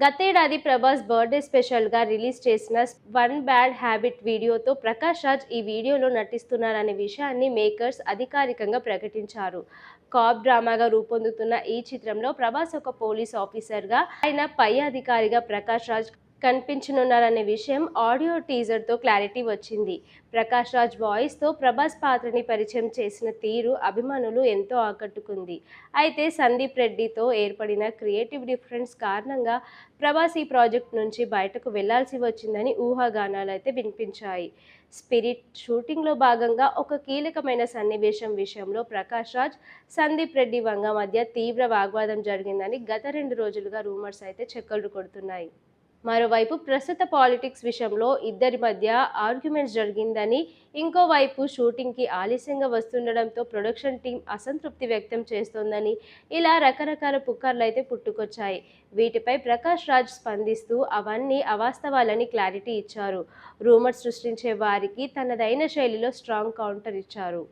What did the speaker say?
గతేడాది ప్రభాస్ బర్త్డే స్పెషల్గా రిలీజ్ చేసిన వన్ బ్యాడ్ హ్యాబిట్ వీడియోతో ప్రకాష్ రాజ్ ఈ వీడియోలో నటిస్తున్నారనే విషయాన్ని మేకర్స్ అధికారికంగా ప్రకటించారు. కాప్ డ్రామాగా రూపొందుతున్న ఈ చిత్రంలో ప్రభాస్ ఒక పోలీస్ ఆఫీసర్గా, ఆయన పై అధికారిగా ప్రకాష్ రాజ్ కనిపించనున్నారనే విషయం ఆడియో టీజర్తో క్లారిటీ వచ్చింది. ప్రకాష్ రాజ్ వాయిస్తో ప్రభాస్ పాత్రని పరిచయం చేసిన తీరు అభిమానులు ఎంతో ఆకట్టుకుంది. అయితే సందీప్ రెడ్డితో ఏర్పడిన క్రియేటివ్ డిఫరెన్స్ కారణంగా ప్రభాస్ ఈ ప్రాజెక్ట్ నుంచి బయటకు వెళ్లాల్సి వచ్చిందని ఊహాగానాలు అయితే వినిపించాయి. స్పిరిట్ షూటింగ్లో భాగంగా ఒక కీలకమైన సన్నివేశం విషయంలో ప్రకాష్ రాజ్, సందీప్ రెడ్డి వంగ మధ్య తీవ్ర వాగ్వాదం జరిగిందని గత 2 రోజులుగా రూమర్స్ అయితే చెక్కర్లు కొడుతున్నాయి. మరోవైపు ప్రస్తుత పాలిటిక్స్ విషయంలో ఇద్దరి మధ్య ఆర్గ్యుమెంట్స్ జరిగిందని, ఇంకోవైపు షూటింగ్కి ఆలస్యంగా వస్తుండడంతో ప్రొడక్షన్ టీం అసంతృప్తి వ్యక్తం చేస్తోందని, ఇలా రకరకాల పుకార్లు అయితే పుట్టుకొచ్చాయి. వీటిపై ప్రకాష్ రాజ్ స్పందిస్తూ అవన్నీ అవాస్తవాలని క్లారిటీ ఇచ్చారు. రూమర్స్ సృష్టించే వారికి తనదైన శైలిలో స్ట్రాంగ్ కౌంటర్ ఇచ్చారు.